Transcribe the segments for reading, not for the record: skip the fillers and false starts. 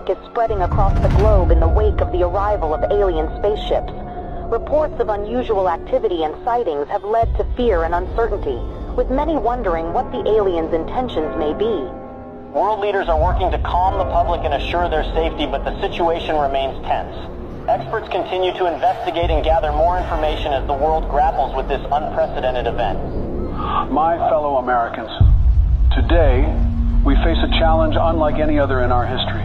panic is spreading across the globe in the wake of the arrival of alien spaceships. Reports of unusual activity and sightings have led to fear and uncertainty, with many wondering what the aliens' intentions may be. World leaders are working to calm the public and assure their safety, but the situation remains tense. Experts continue to investigate and gather more information as the world grapples with this unprecedented event. My fellow Americans, today we face a challenge unlike any other in our history.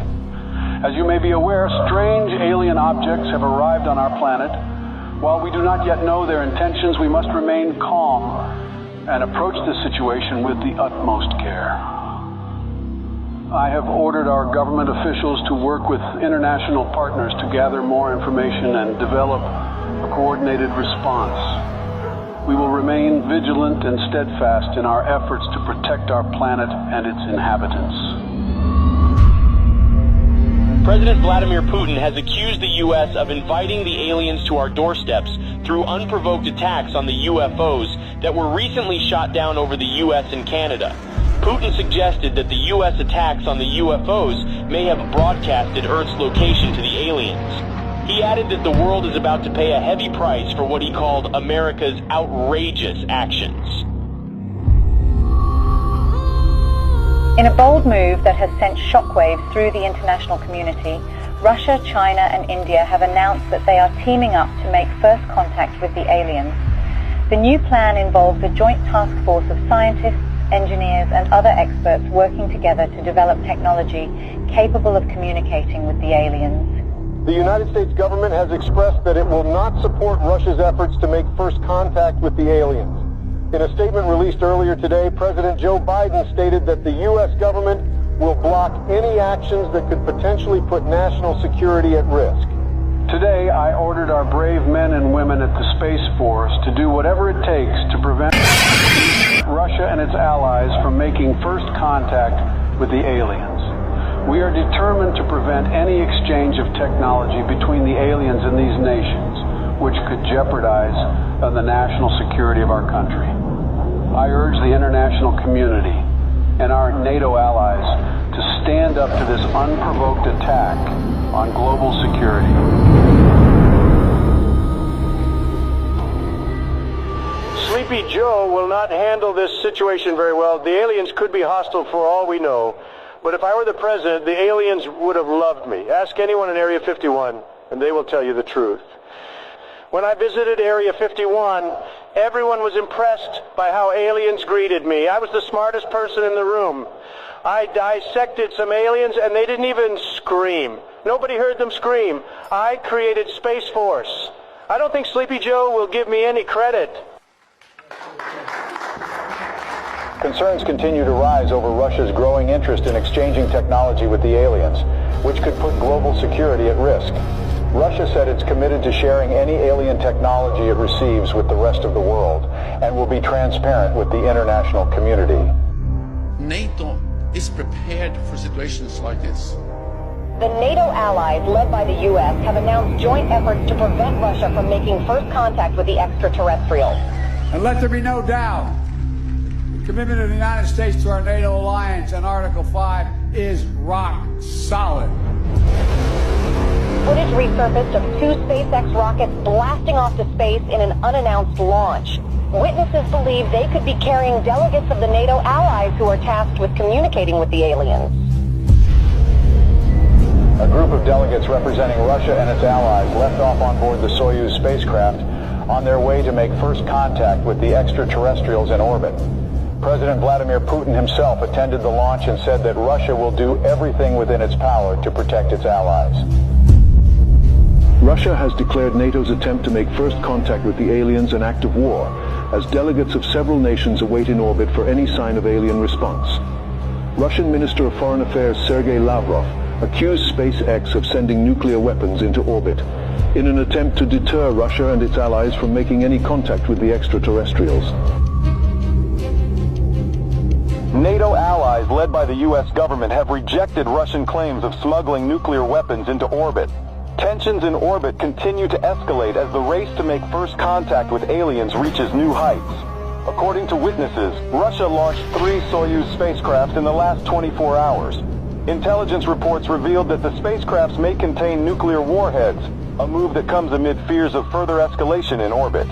As you may be aware, strange alien objects have arrived on our planet. While we do not yet know their intentions, we must remain calm and approach this situation with the utmost care. I have ordered our government officials to work with international partners to gather more information and develop a coordinated response. We will remain vigilant and steadfast in our efforts to protect our planet and its inhabitants. President Vladimir Putin has accused the U.S. of inviting the aliens to our doorsteps through unprovoked attacks on the UFOs that were recently shot down over the U.S. and Canada. Putin suggested that the U.S. attacks on the UFOs may have broadcasted Earth's location to the aliens. He added that the world is about to pay a heavy price for what he called America's outrageous actions. In a bold move that has sent shockwaves through the international community, Russia, China and India have announced that they are teaming up to make first contact with the aliens. The new plan involves a joint task force of scientists, engineers and other experts working together to develop technology capable of communicating with the aliens. The United States government has expressed that it will not support Russia's efforts to make first contact with the aliens. In a statement released earlier today, President Joe Biden stated that the U.S. government will block any actions that could potentially put national security at risk. Today, I ordered our brave men and women at the Space Force to do whatever it takes to prevent Russia and its allies from making first contact with the aliens. We are determined to prevent any exchange of technology between the aliens and these nations, which could jeopardize the national security of our country. I urge the international community and our NATO allies to stand up to this unprovoked attack on global security. Sleepy Joe will not handle this situation very well. The aliens could be hostile for all we know. But if I were the president, the aliens would have loved me. Ask anyone in Area 51, and they will tell you the truth. When I visited Area 51, everyone was impressed by how aliens greeted me. I was the smartest person in the room. I dissected some aliens, and they didn't even scream. Nobody heard them scream. I created Space Force. I don't think Sleepy Joe will give me any credit. Concerns continue to rise over Russia's growing interest in exchanging technology with the aliens, which could put global security at risk. Russia said it's committed to sharing any alien technology it receives with the rest of the world and will be transparent with the international community. NATO is prepared for situations like this. The NATO allies, led by the U.S., have announced joint efforts to prevent Russia from making first contact with the extraterrestrials. And let there be no doubt, the commitment of the United States to our NATO alliance and Article 5 is rock solid. Footage resurfaced of two SpaceX rockets blasting off to space in an unannounced launch. Witnesses believe they could be carrying delegates of the NATO allies who are tasked with communicating with the aliens. A group of delegates representing Russia and its allies left off on board the Soyuz spacecraft on their way to make first contact with the extraterrestrials in orbit. President Vladimir Putin himself attended the launch and said that Russia will do everything within its power to protect its allies. Russia has declared NATO's attempt to make first contact with the aliens an act of war, as delegates of several nations await in orbit for any sign of alien response. Russian Minister of Foreign Affairs Sergei Lavrov accused SpaceX of sending nuclear weapons into orbit in an attempt to deter Russia and its allies from making any contact with the extraterrestrials. NATO allies led by the U.S. government have rejected Russian claims of smuggling nuclear weapons into orbit. Tensions in orbit continue to escalate as the race to make first contact with aliens reaches new heights. According to witnesses, Russia launched 3 Soyuz spacecraft in the last 24 hours. Intelligence reports revealed that the spacecrafts may contain nuclear warheads, a move that comes amid fears of further escalation in orbit.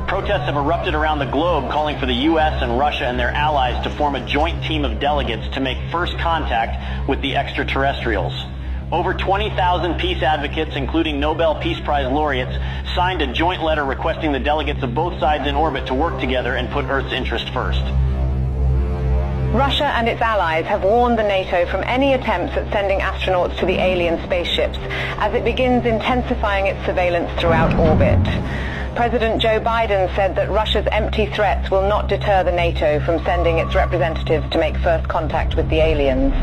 Protests have erupted around the globe calling for the U.S. and Russia and their allies to form a joint team of delegates to make first contact with the extraterrestrials. Over 20,000 peace advocates, including Nobel Peace Prize laureates, signed a joint letter requesting the delegates of both sides in orbit to work together and put Earth's interest first. Russia and its allies have warned the NATO from any attempts at sending astronauts to the alien spaceships as it begins intensifying its surveillance throughout orbit. President Joe Biden said that Russia's empty threats will not deter the NATO from sending its representatives to make first contact with the aliens.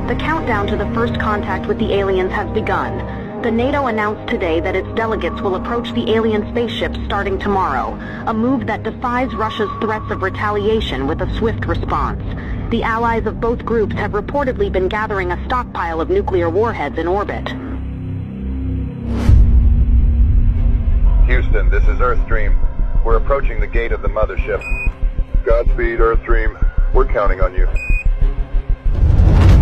The countdown to the first contact with the aliens has begun. The NATO announced today that its delegates will approach the alien spaceships starting tomorrow, a move that defies Russia's threats of retaliation with a swift response. The allies of both groups have reportedly been gathering a stockpile of nuclear warheads in orbit. Houston, this is Earthstream. We're approaching the gate of the mothership. Godspeed, Earthstream. We're counting on you.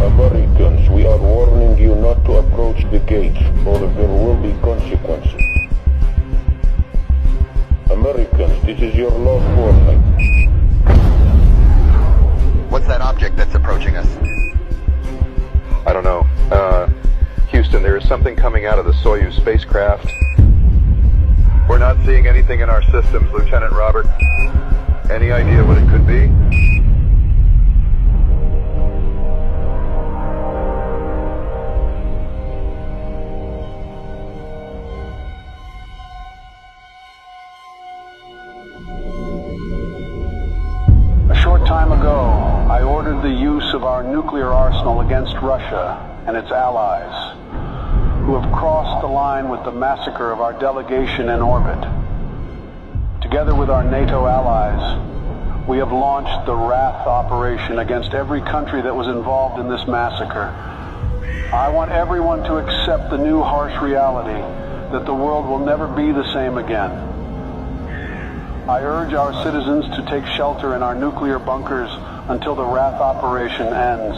Americans, we are warning you not to approach the gate, or there will be consequences. Americans, this is your last warning. What's that object that's approaching us? I don't know. Houston, there is something coming out of the Soyuz spacecraft. We're not seeing anything in our systems, Lieutenant Robert. Any idea what it could be? A short time ago, I ordered the use of our nuclear arsenal against Russia and its allies, who have crossed the line with the massacre of our delegation in orbit. Together with our NATO allies, we have launched the Wrath operation against every country that was involved in this massacre. I want everyone to accept the new harsh reality that the world will never be the same again. I urge our citizens to take shelter in our nuclear bunkers until the Wrath operation ends.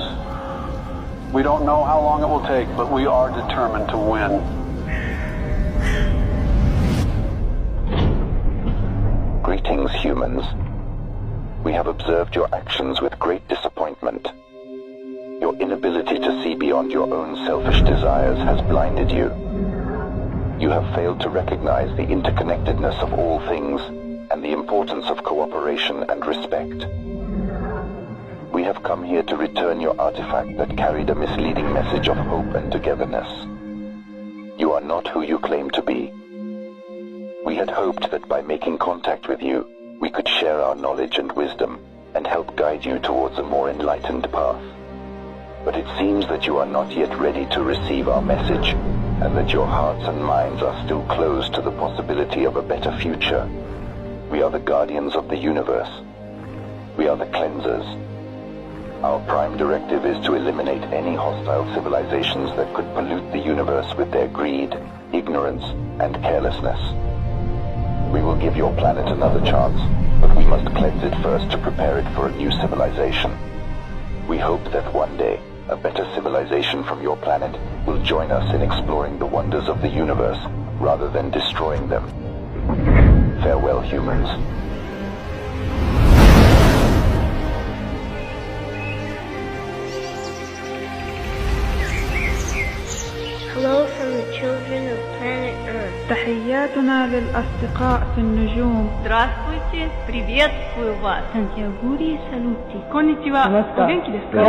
We don't know how long it will take, but we are determined to win. Greetings, humans. We have observed your actions with great disappointment. Your inability to see beyond your own selfish desires has blinded you. You have failed to recognize the interconnectedness of all things and the importance of cooperation and respect. We have come here to return your artifact that carried a misleading message of hope and togetherness. You are not who you claim to be. We had hoped that by making contact with you, we could share our knowledge and wisdom and help guide you towards a more enlightened path. But it seems that you are not yet ready to receive our message, and that your hearts and minds are still closed to the possibility of a better future. We are the guardians of the universe. We are the cleansers. Our prime directive is to eliminate any hostile civilizations that could pollute the universe with their greed, ignorance, and carelessness. We will give your planet another chance, but we must cleanse it first to prepare it for a new civilization. We hope that one day, a better civilization from your planet will join us in exploring the wonders of the universe, rather than destroying them. Farewell, humans. Hello from the children of planet Earth. تحياتنا للأصدقاء في النجوم. Здравствуйте, приветствую вас. Сантьягури салути. Конничева. Оgenki desu ka?